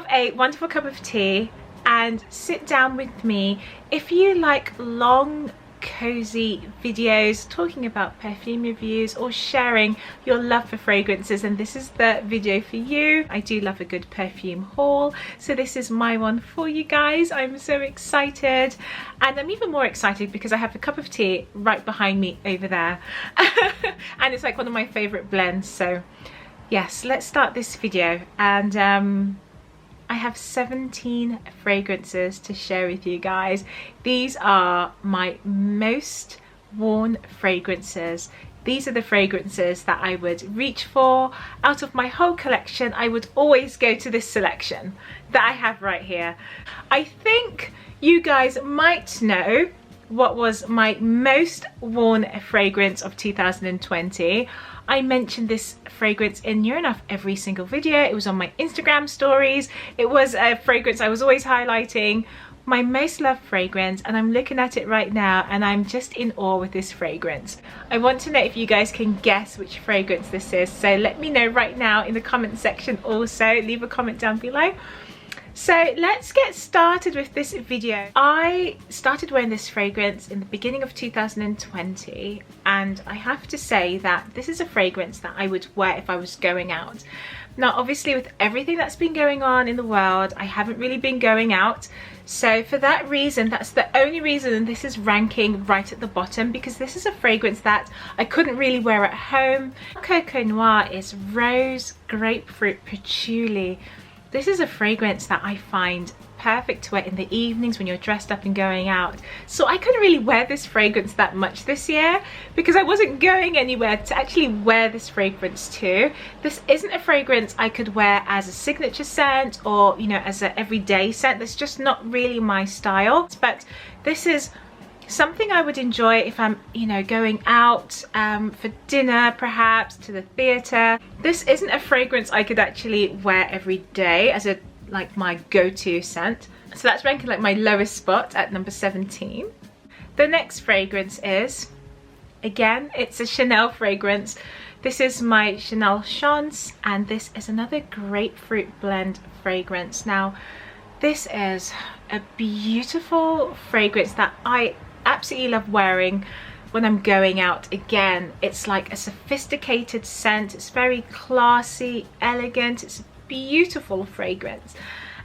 yourself a wonderful cup of tea and sit down with me. If you like long cozy videos talking about perfume reviews or sharing your love for fragrances, and this is the video for you. I do love a good perfume haul, so this is my one for you guys. I'm so excited, and I'm even more excited because I have a cup of tea right behind me over there and it's like one of my favorite blends. So yes, let's start this video. And I have 17 fragrances to share with you guys. These are my most worn fragrances. These are the fragrances that I would reach for. Out of my whole collection, I would always go to this selection that I have right here. I think you guys might know what was my most worn fragrance of 2020. I mentioned this fragrance in near enough every single video. It was on my Instagram stories. It was a fragrance I was always highlighting. My most loved fragrance, and I'm looking at it right now and I'm just in awe with this fragrance. I want to know if you guys can guess which fragrance this is, so let me know right now in the comment section. Also leave a comment down below. So let's get started with this video. I started wearing this fragrance in the beginning of 2020, and I have to say that this is a fragrance that I would wear if I was going out. Now obviously with everything that's been going on in the world, I haven't really been going out, so for that reason, that's the only reason this is ranking right at the bottom, because this is a fragrance that I couldn't really wear at home. Coco Noir is rose, grapefruit, patchouli. This is a fragrance that I find perfect to wear in the evenings when you're dressed up and going out. So I couldn't really wear this fragrance that much this year because I wasn't going anywhere to actually wear this fragrance to. This isn't a fragrance I could wear as a signature scent or, you know, as an everyday scent. That's just not really my style. But this is something I would enjoy if I'm, you know, going out for dinner, perhaps to the theatre. This isn't a fragrance I could actually wear every day as a like my go-to scent. So that's ranking like my lowest spot at number 17. The next fragrance is, again, it's a Chanel fragrance. This is my Chanel Chance, and this is another grapefruit blend fragrance. Now, this is a beautiful fragrance that I absolutely love wearing when I'm going out. Again, it's like a sophisticated scent. It's very classy, elegant. It's a beautiful fragrance.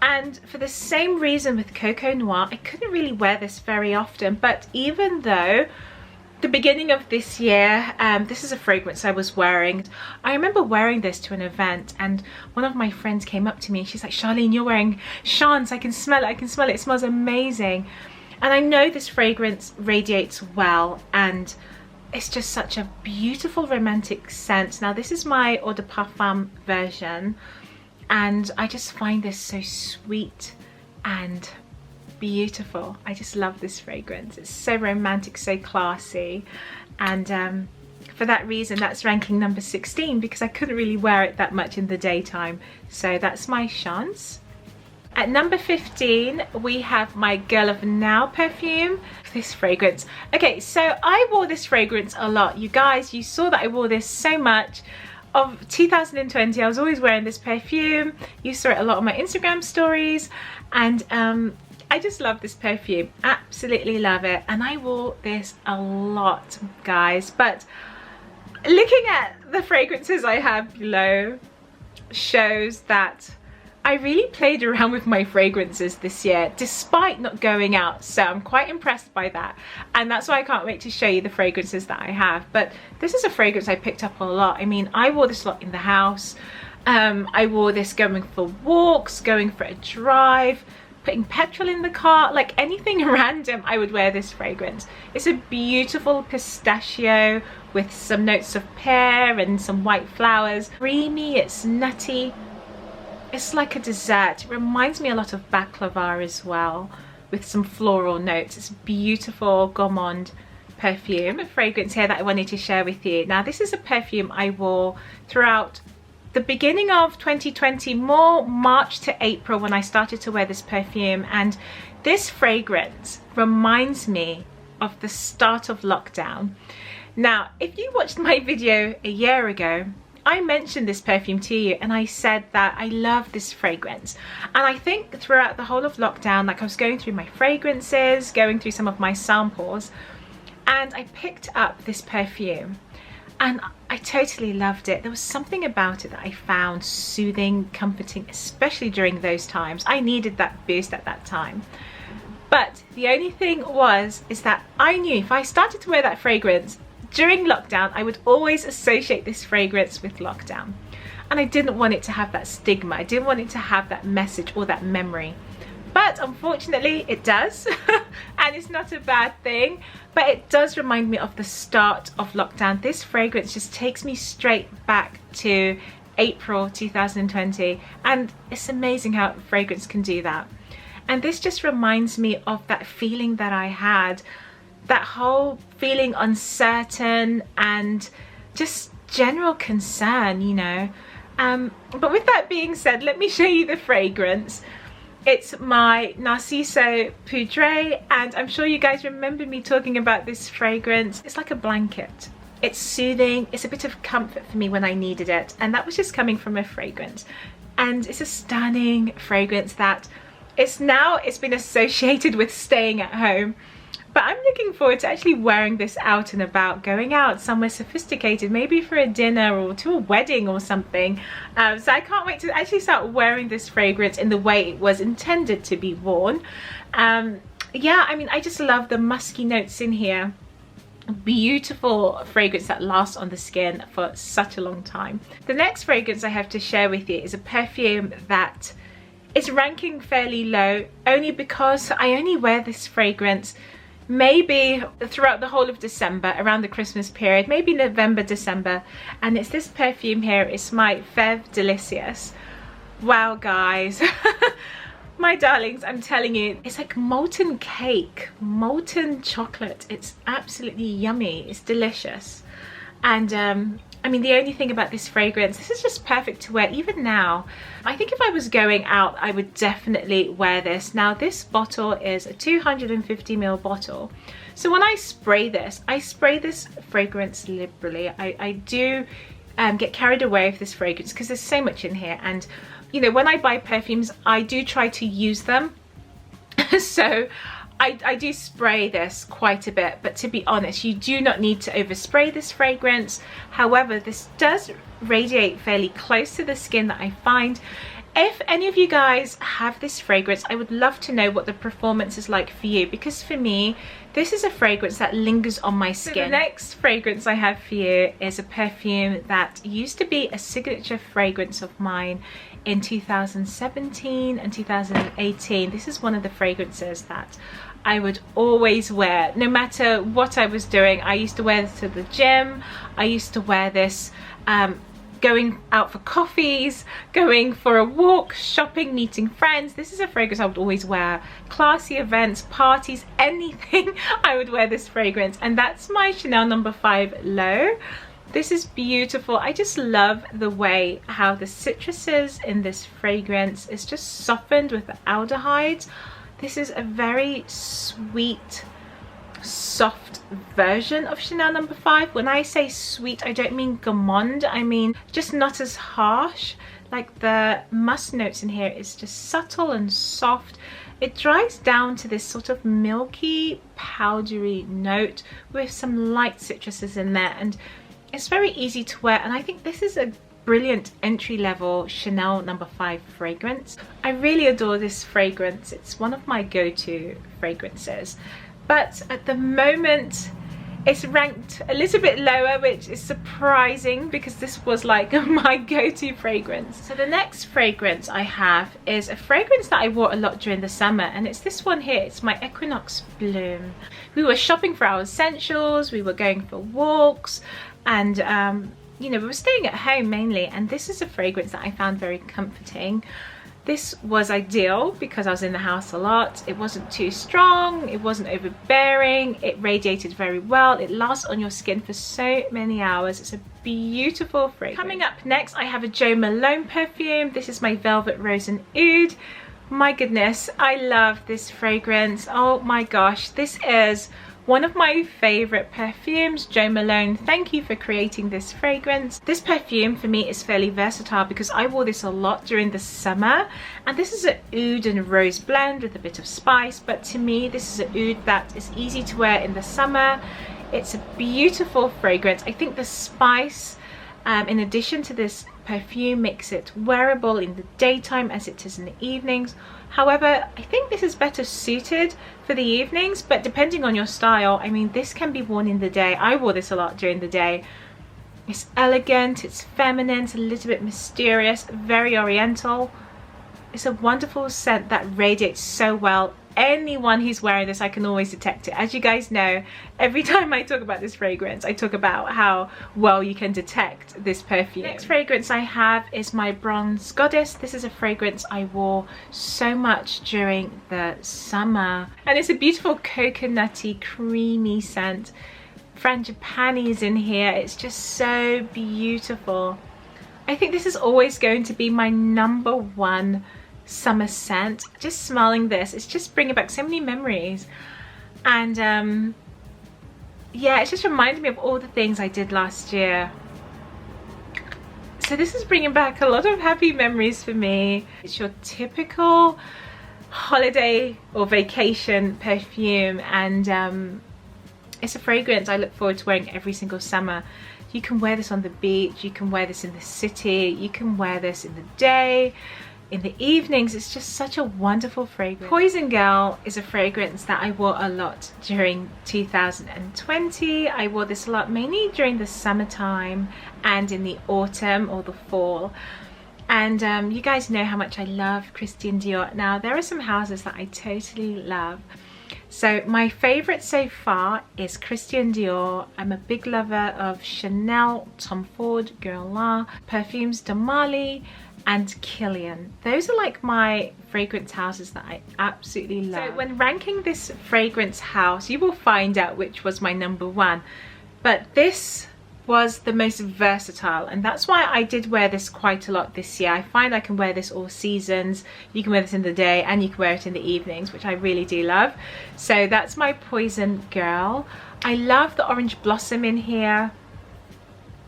And for the same reason with Coco Noir, I couldn't really wear this very often. But even though the beginning of this year, this is a fragrance I was wearing. I remember wearing this to an event, and one of my friends came up to me and she's like, "Charlene, you're wearing Chance. I can smell it. I can smell it. It smells amazing." And I know this fragrance radiates well, and it's just such a beautiful romantic scent. Now this is my Eau de Parfum version, and I just find this so sweet and beautiful. I just love this fragrance. It's so romantic, so classy, and for that reason that's ranking number 16 because I couldn't really wear it that much in the daytime. So that's my Chance. At number 15, we have my Girl of Now perfume. This fragrance. Okay, so I wore this fragrance a lot. You guys, you saw that I wore this so much. Of 2020, I was always wearing this perfume. You saw it a lot on my Instagram stories. And I just love this perfume. Absolutely love it. And I wore this a lot, guys. But looking at the fragrances I have below shows that I really played around with my fragrances this year despite not going out, so I'm quite impressed by that, and that's why I can't wait to show you the fragrances that I have. But this is a fragrance I picked up a lot. I mean, I wore this a lot in the house. I wore this going for walks, going for a drive, putting petrol in the car, like anything random I would wear this fragrance. It's a beautiful pistachio with some notes of pear and some white flowers. Creamy, it's nutty. It's like a dessert. It reminds me a lot of baklava as well, with some floral notes. It's a beautiful gourmand perfume. A fragrance here that I wanted to share with you. Now this is a perfume I wore throughout the beginning of 2020, more March to April when I started to wear this perfume, and this fragrance reminds me of the start of lockdown. Now if you watched my video a year ago, I mentioned this perfume to you and I said that I love this fragrance. And I think throughout the whole of lockdown, like I was going through my fragrances, going through some of my samples, and I picked up this perfume and I totally loved it. There was something about it that I found soothing, comforting, especially during those times. I needed that boost at that time. But the only thing is that I knew if I started to wear that fragrance during lockdown, I would always associate this fragrance with lockdown. And I didn't want it to have that stigma. I didn't want it to have that message or that memory. But unfortunately it does. And it's not a bad thing, but it does remind me of the start of lockdown. This fragrance just takes me straight back to April 2020, and it's amazing how fragrance can do that. And this just reminds me of that feeling that I had, that whole feeling uncertain and just general concern, you know. But with that being said, let me show you the fragrance. It's my Narciso Poudree, and I'm sure you guys remember me talking about this fragrance. It's like a blanket. It's soothing, it's a bit of comfort for me when I needed it, and that was just coming from a fragrance. And it's a stunning fragrance that it's been associated with staying at home. But I'm looking forward to actually wearing this out and about, going out somewhere sophisticated, maybe for a dinner or to a wedding or something. So I can't wait to actually start wearing this fragrance in the way it was intended to be worn. Yeah, I mean, I just love the musky notes in here. Beautiful fragrance that lasts on the skin for such a long time. The next fragrance I have to share with you is a perfume that is ranking fairly low, only because I only wear this fragrance maybe throughout the whole of December, around the Christmas period, maybe November, December. And it's this perfume here. It's my Feve Délicieuse. Wow, guys. My darlings, I'm telling you, it's like molten cake, molten chocolate. It's absolutely yummy. It's delicious. And I mean, the only thing about this fragrance, this is just perfect to wear even now. I think if I was going out, I would definitely wear this. Now, this bottle is a 250 ml bottle. So when I spray this fragrance liberally. I do get carried away with this fragrance because there's so much in here. And, you know, when I buy perfumes, I do try to use them. So I do spray this quite a bit, but to be honest, you do not need to overspray this fragrance. However, this does radiate fairly close to the skin that I find. If any of you guys have this fragrance, I would love to know what the performance is like for you, because for me, this is a fragrance that lingers on my skin. So the next fragrance I have for you is a perfume that used to be a signature fragrance of mine in 2017 and 2018. This is one of the fragrances that I would always wear, no matter what I was doing. I used to wear this to the gym. I used to wear this going out for coffees, going for a walk, shopping, meeting friends. This is a fragrance I would always wear. Classy events, parties, anything, I would wear this fragrance. And that's my Chanel No. 5 L'eau. This is beautiful. I just love the way how the citruses in this fragrance is just softened with the aldehydes. This is a very sweet, soft version of Chanel No. 5. When I say sweet, I don't mean gourmand. I mean just not as harsh. Like the musk notes in here is just subtle and soft. It dries down to this sort of milky, powdery note with some light citruses in there. And it's very easy to wear. And I think this is a brilliant entry-level Chanel No. 5 fragrance. I really adore this fragrance. It's one of my go-to fragrances, but at the moment it's ranked a little bit lower, which is surprising because this was like my go-to fragrance. So the next fragrance I have is a fragrance that I wore a lot during the summer, and it's this one here. It's my Equinox Bloom. We were shopping for our essentials, we were going for walks, and you know, we were staying at home mainly, and this is a fragrance that I found very comforting. This was ideal because I was in the house a lot. It wasn't too strong, it wasn't overbearing, it radiated very well, it lasts on your skin for so many hours. It's a beautiful fragrance. Coming up next, I have a Jo Malone perfume. This is my Velvet Rose and Oud. My goodness, I love this fragrance. Oh my gosh, this is one of my favorite perfumes, Jo Malone. Thank you for creating this fragrance. This perfume for me is fairly versatile because I wore this a lot during the summer, and this is an oud and rose blend with a bit of spice, but to me this is an oud that is easy to wear in the summer. It's a beautiful fragrance. I think the spice, in addition to this perfume, makes it wearable in the daytime as it is in the evenings. However, I think this is better suited for the evenings, but depending on your style, I mean, this can be worn in the day. I wore this a lot during the day. It's elegant, it's feminine, it's a little bit mysterious, very oriental. It's a wonderful scent that radiates so well. Anyone who's wearing this, I can always detect it. As you guys know, every time I talk about this fragrance, I talk about how well you can detect this perfume. Next fragrance I have is my Bronze Goddess. This is a fragrance I wore so much during the summer, and it's a beautiful coconutty, creamy scent. Frangipani is in here. It's just so beautiful. I think this is always going to be my #1 summer scent. Just smelling this, it's just bringing back so many memories, and yeah, it's just reminded me of all the things I did last year. So this is bringing back a lot of happy memories for me. It's your typical holiday or vacation perfume, and it's a fragrance I look forward to wearing every single summer. You can wear this on the beach, you can wear this in the city, you can wear this in the day, in the evenings. It's just such a wonderful fragrance. Poison Girl is a fragrance that I wore a lot during 2020. I wore this a lot, mainly during the summertime and in the autumn or the fall. And you guys know how much I love Christian Dior. Now, there are some houses that I totally love. So my favorite so far is Christian Dior. I'm a big lover of Chanel, Tom Ford, Guerlain, Perfumes de Marly, and Kilian. Those are like my fragrance houses that I absolutely love. So when ranking this fragrance house, you will find out which was my #1. But this was the most versatile, and that's why I did wear this quite a lot this year. I find I can wear this all seasons. You can wear this in the day and you can wear it in the evenings, which I really do love. So that's my Poison Girl. I love the orange blossom in here.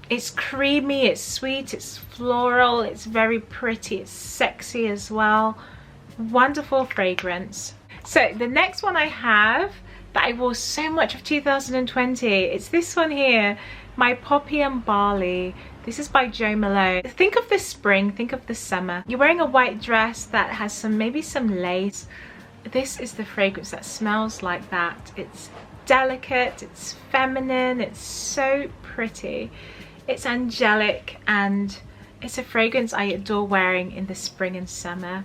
It's creamy, it's sweet, it's floral, it's very pretty, it's sexy as well. Wonderful fragrance. So the next one I have that I wore so much of 2020, it's this one here, my Poppy and Barley. This is by Jo Malone. Think of the spring, think of the summer. You're wearing a white dress that has maybe some lace. This is the fragrance that smells like that. It's delicate, it's feminine, it's so pretty. It's angelic, and it's a fragrance I adore wearing in the spring and summer.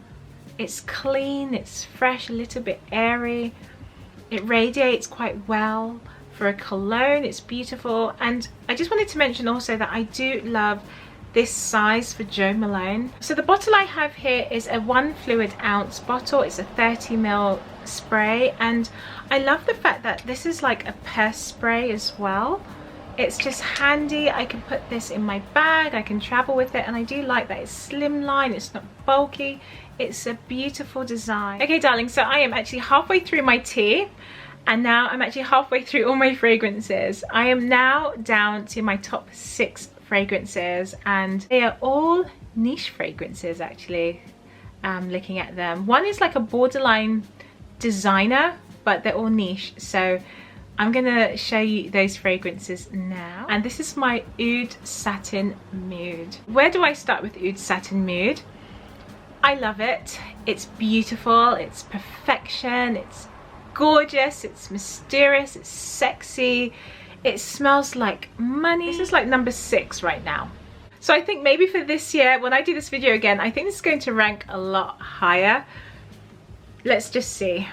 It's clean, it's fresh, a little bit airy. It radiates quite well for a cologne. It's beautiful. And I just wanted to mention also that I do love this size for Jo Malone. So the bottle I have here is a 1 fluid ounce bottle. It's a 30 ml spray, and I love the fact that this is like a purse spray as well. It's just handy. I can put this in my bag, I can travel with it, and I do like that it's slimline, it's not bulky. It's a beautiful design. Okay, darling, so I am actually halfway through my tea, and now I'm actually halfway through all my fragrances. I am now down to my top 6 fragrances, and they are all niche fragrances actually. Looking at them, one is like a borderline designer, but they're all niche. So I'm gonna show you those fragrances now. And this is my Oud Satin Mood. Where do I start with Oud Satin Mood? I love it. It's beautiful, it's perfection, it's gorgeous, it's mysterious, it's sexy, it smells like money. This is like #6 right now. So I think maybe for this year, when I do this video again, I think this is going to rank a lot higher. Let's just see.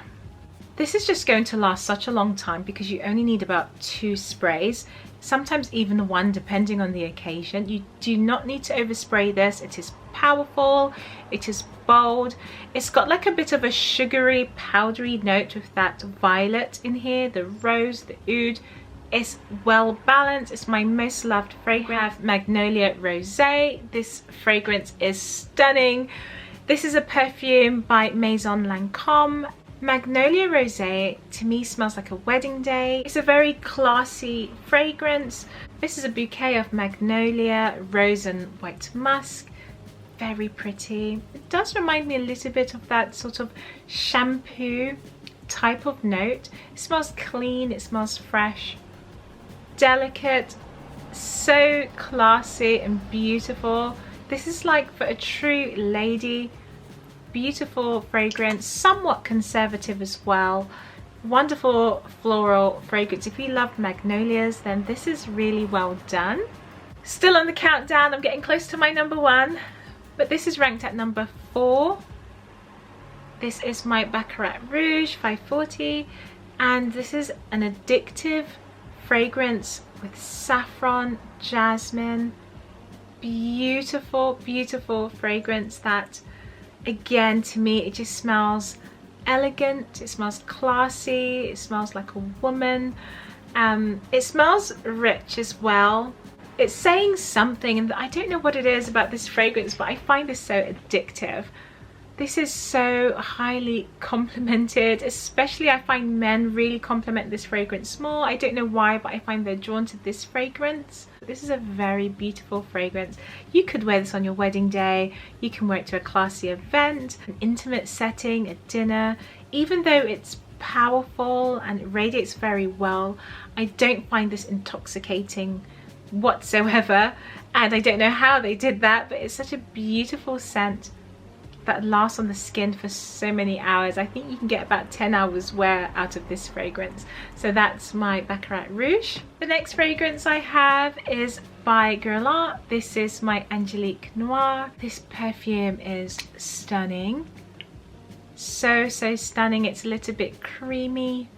This is just going to last such a long time because you only need about 2 sprays, sometimes even 1 depending on the occasion. You do not need to overspray this. It is powerful, it is bold, it's got like a bit of a sugary powdery note with that violet in here, the rose, the oud. It's well balanced. It's my most loved fragrance. I have Magnolia Rosae. This fragrance is stunning. This is a perfume by Maison Lancôme. Magnolia Rosae to me smells like a wedding day. It's a very classy fragrance. This is a bouquet of magnolia, rose and white musk. Very pretty. It does remind me a little bit of that sort of shampoo type of note. It smells clean, it smells fresh, delicate, so classy and beautiful. This is like for a true lady. Beautiful fragrance, somewhat conservative as well. Wonderful floral fragrance. If you love magnolias, then this is really well done. Still on the countdown, I'm getting close to my number one, but this is ranked at number 4. This is my Baccarat Rouge 540, and this is an addictive fragrance with saffron, jasmine. Beautiful, beautiful fragrance that, again, to me, it just smells elegant, it smells classy, it smells like a woman. It smells rich as well. It's saying something, and I don't know what it is about this fragrance, but I find this so addictive. This is so highly complimented, especially I find men really compliment this fragrance more. I don't know why, but I find they're drawn to this fragrance. This is a very beautiful fragrance. You could wear this on your wedding day, you can wear it to a classy event, an intimate setting, a dinner. Even though it's powerful and it radiates very well, I don't find this intoxicating whatsoever, and I don't know how they did that, but it's such a beautiful scent that lasts on the skin for so many hours. I think you can get about 10 hours wear out of this fragrance. So that's my Baccarat Rouge. The next fragrance I have is by Guerlain. This is my Angelique Noire. This perfume is stunning. So stunning. It's a little bit creamy.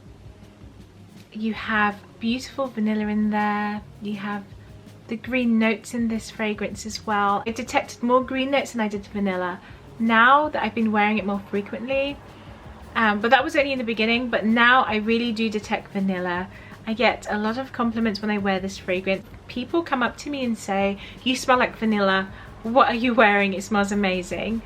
You have beautiful vanilla in there. You have the green notes in this fragrance as well. I detected more green notes than I did vanilla now that I've been wearing it more frequently, but that was only in the beginning. But now I really do detect vanilla. I get a lot of compliments when I wear this fragrance. People come up to me and say, "You smell like vanilla, what are you wearing? It smells amazing."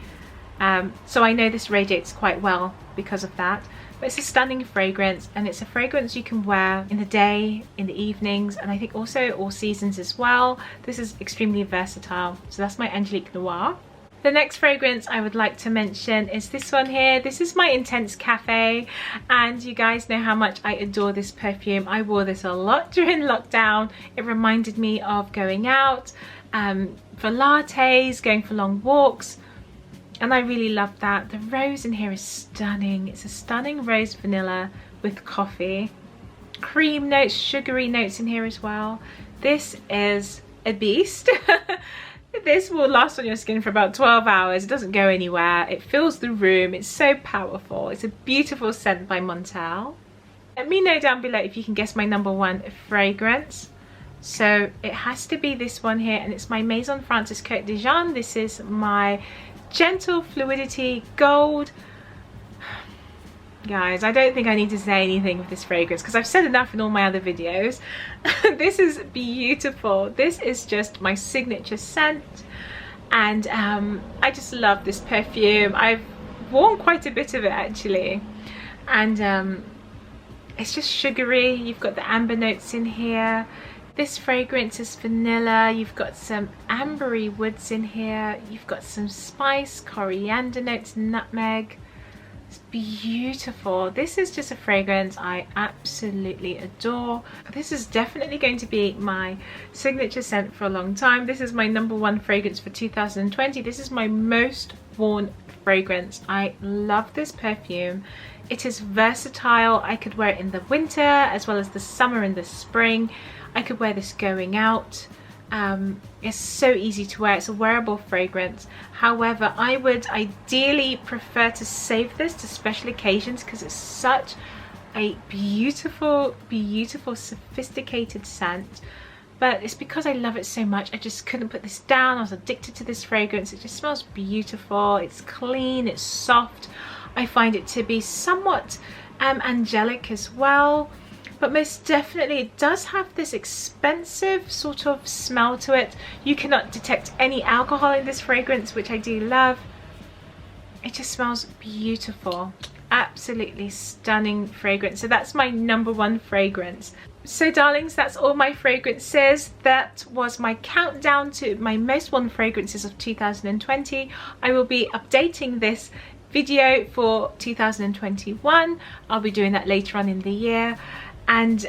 So I know this radiates quite well because of that. But it's a stunning fragrance, and it's a fragrance you can wear in the day, in the evenings, and I think also all seasons as well. This is extremely versatile. So that's my Angelique Noire. The next fragrance I would like to mention is this one here. This is my Intense Cafe, and you guys know how much I adore this perfume. I wore this a lot during lockdown. It reminded me of going out for lattes, going for long walks, and I really love that. The rose in here is stunning. It's a stunning rose vanilla with coffee. Cream notes, sugary notes in here as well. This is a beast. This will last on your skin for about 12 hours. It doesn't go anywhere. It fills the room. It's so powerful. It's a beautiful scent by Montel. Let me know down below if you can guess my number one fragrance. So it has to be this one here, and it's my Maison Francis Cote de Jean. This is my Gentle Fluidity Gold. Guys, I don't think I need to say anything with this fragrance because I've said enough in all my other videos. This is beautiful. This is just my signature scent, and I just love this perfume. I've worn quite a bit of it actually, and it's just sugary. You've got the amber notes in here. This fragrance is vanilla. You've got some ambery woods in here. You've got some spice, coriander notes, nutmeg. It's beautiful. This is just a fragrance I absolutely adore. This is definitely going to be my signature scent for a long time. This is my number one fragrance for 2020. This is my most worn fragrance. I love this perfume. It is versatile. I could wear it in the winter as well as the summer and the spring. I could wear this going out. It's so easy to wear. It's a wearable fragrance. However, I would ideally prefer to save this to special occasions because it's such a beautiful, beautiful, sophisticated scent. But it's because I love it so much, I just couldn't put this down. I was addicted to this fragrance. It just smells beautiful. It's clean, it's soft. I find it to be somewhat angelic as well. But most definitely it does have this expensive sort of smell to it. You cannot detect any alcohol in this fragrance, which I do love. It just smells beautiful. absolutely stunning fragrance. So that's my #1 fragrance. So darlings, that's all my fragrances. That was my countdown to my most worn fragrances of 2020. I will be updating this video for 2021. I'll be doing that later on in the year. And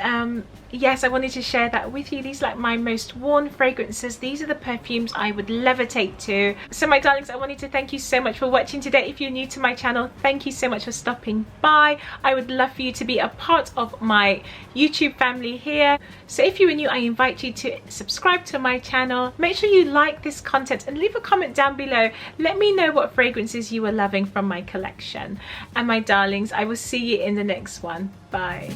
yes, I wanted to share that with you. These are like my most worn fragrances. These are the perfumes I would levitate to. So my darlings, I wanted to thank you so much for watching today. If you're new to my channel, thank you so much for stopping by. I would love for you to be a part of my YouTube family here. So if you are new, I invite you to subscribe to my channel. Make sure you like this content and leave a comment down below. Let me know what fragrances you are loving from my collection. And my darlings, I will see you in the next one. Bye.